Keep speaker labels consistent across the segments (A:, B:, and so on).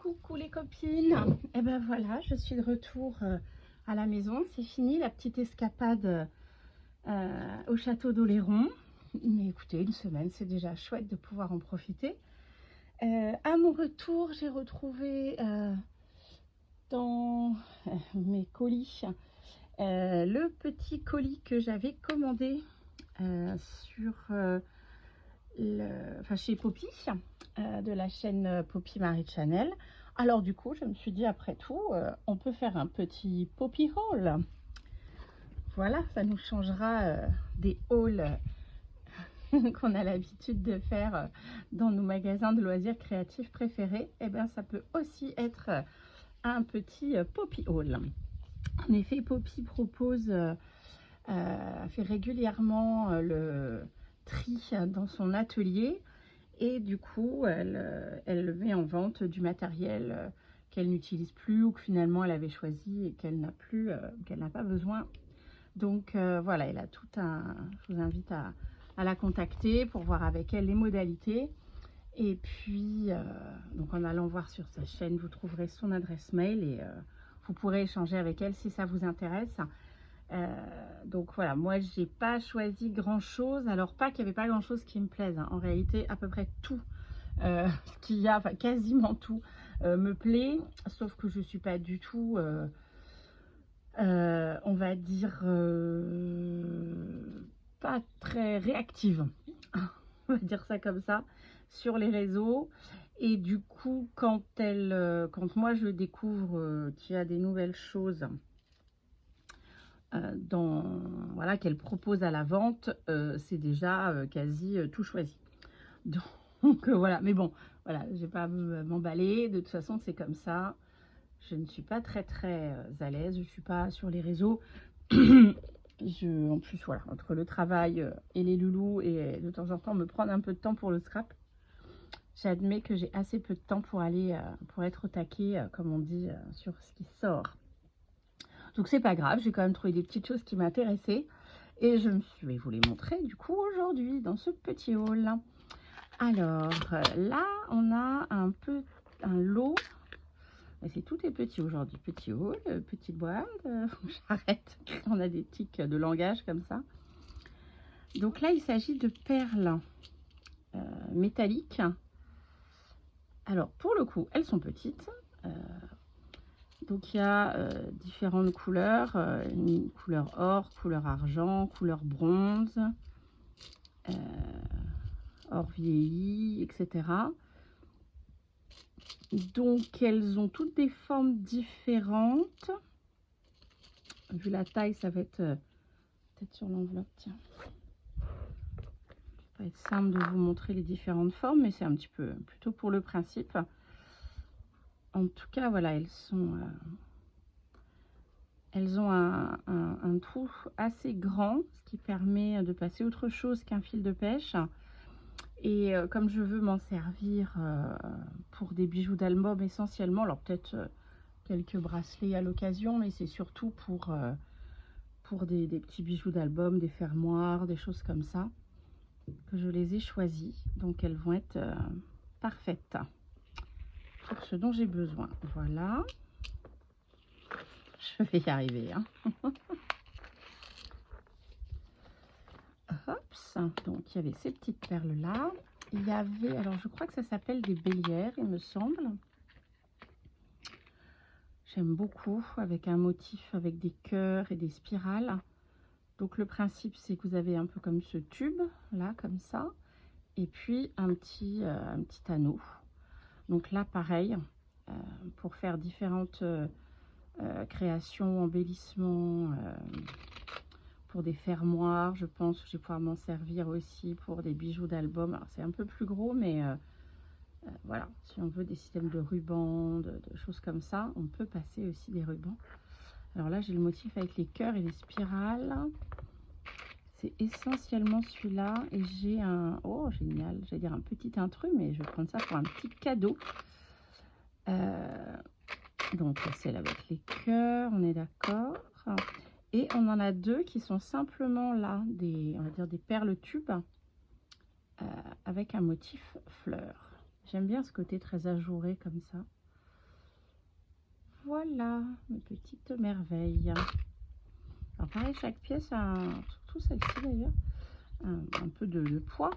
A: Coucou les copines. Et ben voilà, je suis de retour à la maison. C'est fini la petite escapade au château d'Oléron. Mais écoutez, une semaine, c'est déjà chouette de pouvoir en profiter. À mon retour, j'ai retrouvé dans mes colis le petit colis que j'avais commandé sur chez Poppy, de la chaîne Poppy Marie Channel. Alors du coup, je me suis dit, après tout, on peut faire un petit Poppy haul. Voilà, ça nous changera des hauls qu'on a l'habitude de faire dans nos magasins de loisirs créatifs préférés. Et bien, ça peut aussi être un petit Poppy haul. En effet, Poppy propose, fait régulièrement le tri dans son atelier. Et du coup, elle met en vente du matériel qu'elle n'utilise plus ou que finalement elle avait choisi et qu'elle n'a plus, qu'elle n'a pas besoin. Donc voilà, elle a tout un... Je vous invite à la contacter pour voir avec elle les modalités. Et puis, donc en allant voir sur sa chaîne, vous trouverez son adresse mail et vous pourrez échanger avec elle si ça vous intéresse. Donc voilà, moi j'ai pas choisi grand chose, alors pas qu'il n'y avait pas grand chose qui me plaise, hein. En réalité à peu près tout qu'il y a, enfin quasiment tout me plaît, sauf que je suis pas du tout on va dire pas très réactive on va dire ça comme ça sur les réseaux. Et du coup quand moi je découvre qu'il y a des nouvelles choses voilà, qu'elle propose à la vente, c'est déjà quasi tout choisi. Donc voilà, mais bon, voilà, je vais pas m'emballer. De toute façon, c'est comme ça. Je ne suis pas très à l'aise. Je suis pas sur les réseaux. En plus, voilà, entre le travail et les loulous et de temps en temps me prendre un peu de temps pour le scrap, j'admets que j'ai assez peu de temps pour aller, pour être au taquet, comme on dit, sur ce qui sort. Donc c'est pas grave, j'ai quand même trouvé des petites choses qui m'intéressaient et je vais vous les montrer du coup aujourd'hui dans ce petit haul. Alors là on a un lot, c'est tout est petit aujourd'hui, petit haul, petite boîte, j'arrête, on a des tics de langage comme ça. Donc là il s'agit de perles métalliques. Alors pour le coup elles sont petites. Donc il y a différentes couleurs, une couleur or, couleur argent, couleur bronze, or vieilli, etc. Donc elles ont toutes des formes différentes. Vu la taille, ça va être peut-être sur l'enveloppe, tiens. Ça va être simple de vous montrer les différentes formes, mais c'est un petit peu plutôt pour le principe. En tout cas, voilà, elles ont un trou assez grand, ce qui permet de passer autre chose qu'un fil de pêche. Et comme je veux m'en servir pour des bijoux d'album essentiellement, alors peut-être quelques bracelets à l'occasion, mais c'est surtout pour des petits bijoux d'album, des fermoirs, des choses comme ça, que je les ai choisis. Donc elles vont être parfaites pour ce dont j'ai besoin. Voilà. Je vais y arriver, hein. Hops. Donc il y avait ces petites perles là. Il y avait, alors je crois que ça s'appelle des bélières, il me semble. J'aime beaucoup, avec un motif avec des cœurs et des spirales. Donc le principe c'est que vous avez un peu comme ce tube là, comme ça, et puis un petit anneau. Donc là pareil, pour faire différentes créations, embellissements, pour des fermoirs, je pense que je vais pouvoir m'en servir aussi pour des bijoux d'album. Alors c'est un peu plus gros, mais voilà, si on veut des systèmes de rubans, de choses comme ça, on peut passer aussi des rubans. Alors là j'ai le motif avec les cœurs et les spirales. C'est essentiellement celui-là et j'ai un... Oh génial, j'allais dire un petit intrus, mais je vais prendre ça pour un petit cadeau. Donc celle avec les cœurs, on est d'accord. Et on en a deux qui sont simplement là, on va dire des perles tubes avec un motif fleur. J'aime bien ce côté très ajouré comme ça. voilà, une petite merveille. Alors pareil, chaque pièce a, surtout celle-ci d'ailleurs, un peu de poids.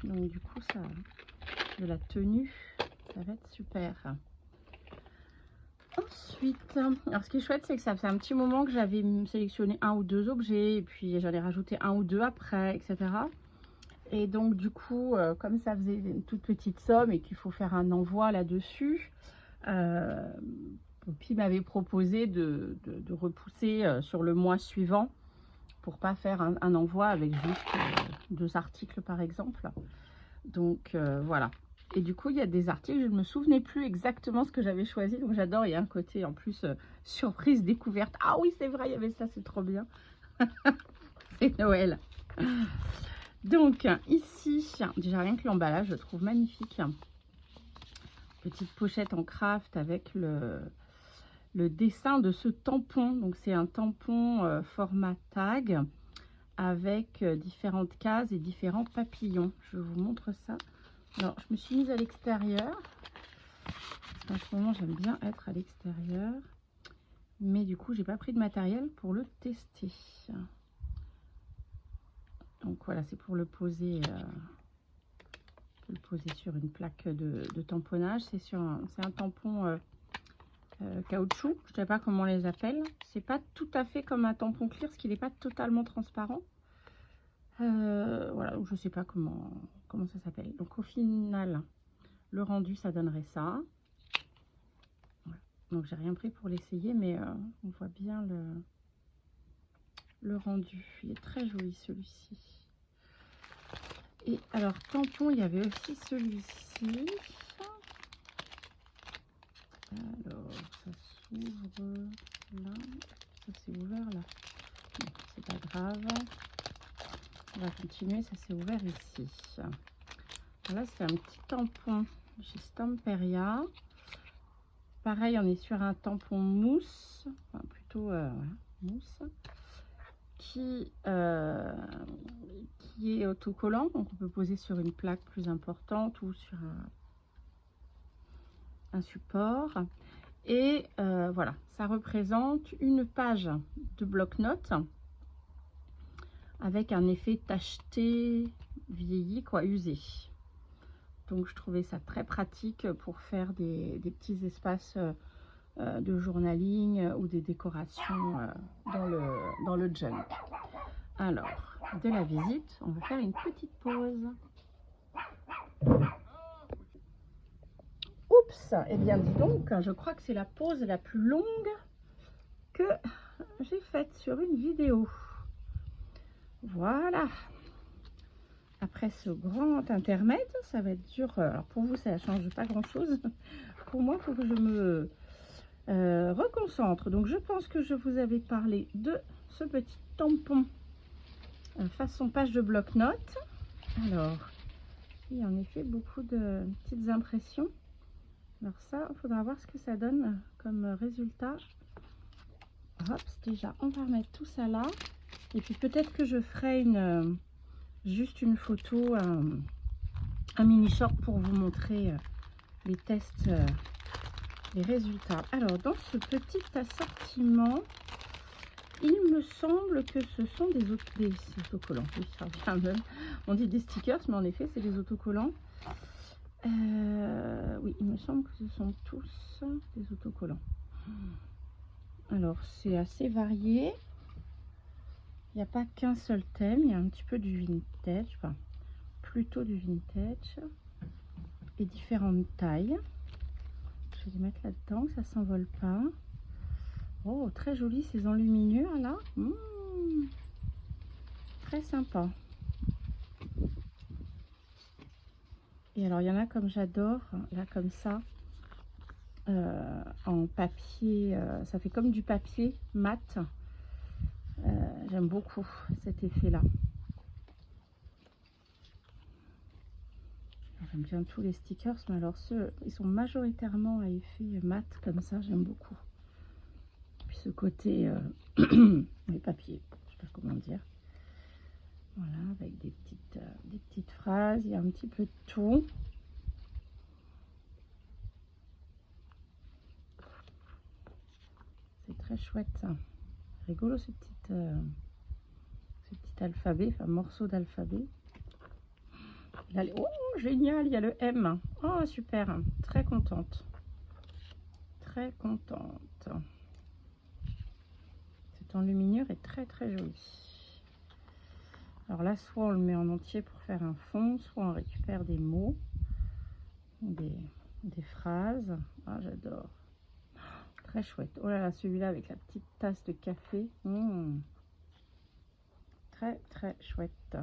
A: Donc du coup, ça, de la tenue, ça va être super. Ensuite, alors ce qui est chouette, c'est que ça fait un petit moment que j'avais sélectionné 1 ou 2 objets, et puis j'allais rajouter 1 ou 2 après, etc. Et donc du coup, comme ça faisait une toute petite somme et qu'il faut faire un envoi là-dessus, Poppy m'avait proposé de repousser sur le mois suivant pour pas faire un envoi avec juste 2 articles par exemple. Donc voilà. Et du coup, il y a des articles, je ne me souvenais plus exactement ce que j'avais choisi. Donc j'adore, il y a un côté en plus surprise, découverte. Ah oui, c'est vrai, il y avait ça, c'est trop bien. C'est Noël. Donc ici, déjà rien que l'emballage, je trouve magnifique. Petite pochette en craft avec le dessin de ce tampon. Donc c'est un tampon format tag avec différentes cases et différents papillons. Je vous montre ça. Alors je me suis mise à l'extérieur. En ce moment j'aime bien être à l'extérieur. Mais du coup j'ai pas pris de matériel pour le tester. Donc voilà, c'est pour le poser. Le poser sur une plaque de tamponnage. C'est un tampon caoutchouc. Je ne sais pas comment on les appelle. C'est pas tout à fait comme un tampon clear, parce qu'il n'est pas totalement transparent. Voilà, je ne sais pas comment ça s'appelle. Donc au final, le rendu, ça donnerait ça. Voilà. Donc j'ai rien pris pour l'essayer, mais on voit bien le rendu. Il est très joli celui-ci. Et alors tampon, il y avait aussi celui-ci. Alors ça s'ouvre là. Ça s'est ouvert là. Bon, c'est pas grave. On va continuer, ça s'est ouvert ici. Là, c'est un petit tampon chez Stamperia. Pareil, on est sur un tampon mousse, enfin, plutôt voilà, mousse, qui est autocollant. Donc, on peut poser sur une plaque plus importante ou sur un support. Et voilà, ça représente une page de bloc-notes avec un effet tacheté, vieilli, quoi, usé. Donc je trouvais ça très pratique pour faire des petits espaces de journaling ou des décorations dans le junk. Alors, de la visite, on va faire une petite pause. Oups, eh bien dis donc, je crois que c'est la pause la plus longue que j'ai faite sur une vidéo. Voilà. Après ce grand intermède, ça va être dur. Alors pour vous, ça ne change pas grand-chose. Pour moi, il faut que je me reconcentre. Donc je pense que je vous avais parlé de ce petit tampon façon page de bloc-notes. Alors, il y a en effet beaucoup de petites impressions. Alors ça, il faudra voir ce que ça donne comme résultat. Hop, déjà, on va remettre tout ça là. Et puis peut-être que je ferai juste une photo, un mini short pour vous montrer les tests, les résultats. Alors, dans ce petit assortiment, il me semble que ce sont des autocollants. Oui, ça revient même. On dit des stickers, mais en effet, c'est des autocollants. Oui, il me semble que ce sont tous des autocollants. Alors, c'est assez varié. Il n'y a pas qu'un seul thème. Il y a un petit peu du vintage, enfin, plutôt du vintage. Et différentes tailles. Je vais les mettre là-dedans, que ça ne s'envole pas. Oh, très joli ces enluminures là. Très sympa. Et alors, il y en a comme j'adore, là comme ça, en papier. Ça fait comme du papier mat. J'aime beaucoup cet effet-là. J'aime bien tous les stickers, mais alors ceux, ils sont majoritairement à effet mat comme ça, j'aime beaucoup. Puis ce côté les papiers, je sais pas comment dire. Voilà, avec des petites phrases, il y a un petit peu de tout. très chouette. Rigolo ce petit alphabet, enfin morceau d'alphabet. Oh, génial, il y a le M. Oh, super, très contente. Très contente. Cette enluminure est très très jolie. Alors là, soit on le met en entier pour faire un fond, soit on récupère des mots, des phrases. Ah, j'adore. Très chouette. Oh là là, celui-là avec la petite tasse de café. Très très chouette.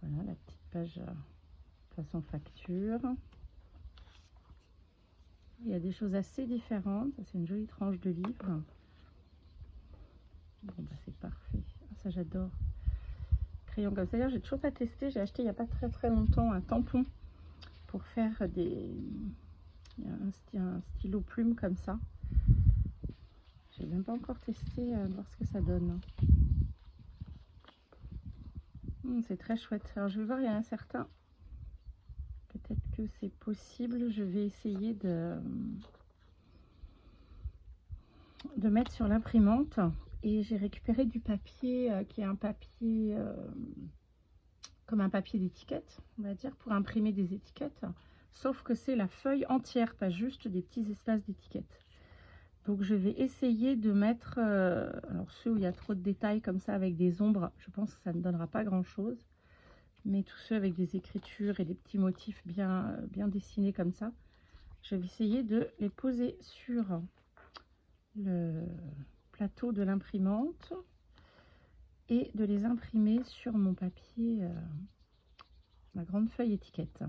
A: Voilà la petite page façon facture. Il y a des choses assez différentes. C'est une jolie tranche de livre. Bon bah c'est parfait. Ah, ça j'adore. Crayon comme ça. J'ai toujours pas testé. J'ai acheté il n'y a pas très longtemps un tampon pour faire un stylo plume comme ça. J'ai même pas encore testé, voir ce que ça donne. C'est très chouette. Alors je vais voir, il y en a certains. Peut-être que c'est possible. Je vais essayer de mettre sur l'imprimante. Et j'ai récupéré du papier qui est un papier comme un papier d'étiquette, on va dire, pour imprimer des étiquettes. Sauf que c'est la feuille entière, pas juste des petits espaces d'étiquettes. Donc je vais essayer de mettre, alors ceux où il y a trop de détails comme ça avec des ombres, je pense que ça ne donnera pas grand chose. Mais tous ceux avec des écritures et des petits motifs bien dessinés comme ça, je vais essayer de les poser sur le plateau de l'imprimante et de les imprimer sur mon papier, ma grande feuille étiquette,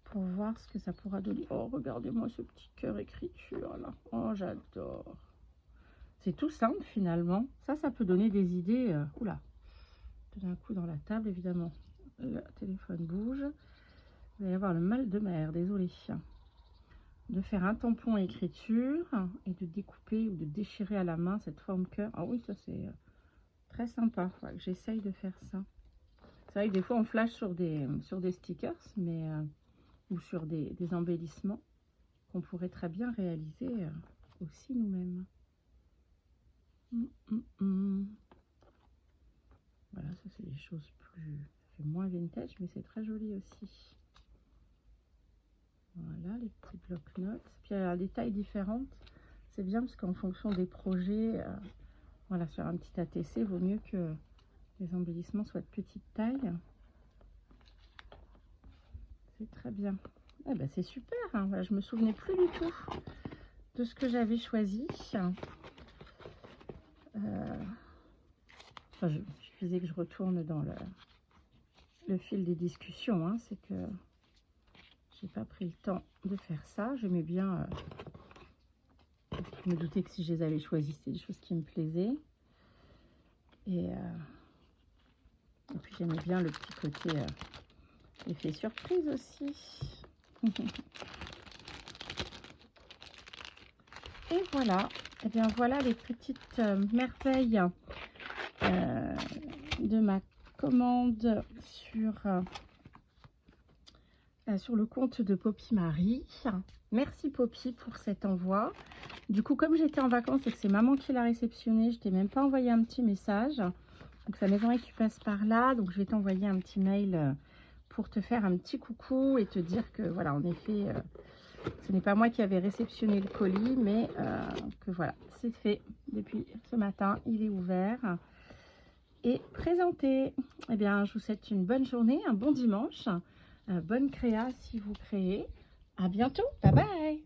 A: pour voir ce que ça pourra donner. Oh, regardez-moi ce petit cœur écriture là. Oh, j'adore. C'est tout simple finalement. Ça peut donner des idées. Oula, donner un coup dans la table évidemment. Le téléphone bouge. Vous allez avoir le mal de mer, désolé. De faire un tampon écriture et de découper ou de déchirer à la main cette forme cœur. Ah oui, ça c'est très sympa. Faudrait que j'essaye de faire ça. C'est vrai que des fois on flash sur des stickers, mais ou sur des embellissements qu'on pourrait très bien réaliser aussi nous-mêmes. Voilà, ça c'est des choses moins vintage, mais c'est très joli aussi. Voilà les petits blocs-notes. Puis il y a des tailles différentes. C'est bien parce qu'en fonction des projets, voilà, sur un petit ATC, vaut mieux que les embellissements soient de petite taille. C'est très bien. Eh ben, c'est super. Hein. Voilà, je me souvenais plus du tout de ce que j'avais choisi. Enfin, il suffisait que je retourne dans le fil des discussions. Hein. C'est que j'ai pas pris le temps de faire ça. J'aimais bien. Je me doutais que si je les avais choisis, c'était des choses qui me plaisaient. Et puis j'aimais bien le petit côté effet surprise aussi. Et voilà. Et bien voilà les petites merveilles de ma commande sur le compte de Poppy Marie. Merci Poppy pour cet envoi. Du coup, comme j'étais en vacances et que c'est maman qui l'a réceptionné, je t'ai même pas envoyé un petit message. Donc ça m'aimerait que tu passes par là. Donc je vais t'envoyer un petit mail pour te faire un petit coucou et te dire que voilà, en effet, ce n'est pas moi qui avais réceptionné le colis, mais que voilà, c'est fait depuis ce matin. Il est ouvert et présenté. Eh bien, je vous souhaite une bonne journée, un bon dimanche, bonne créa si vous créez. À bientôt, bye bye.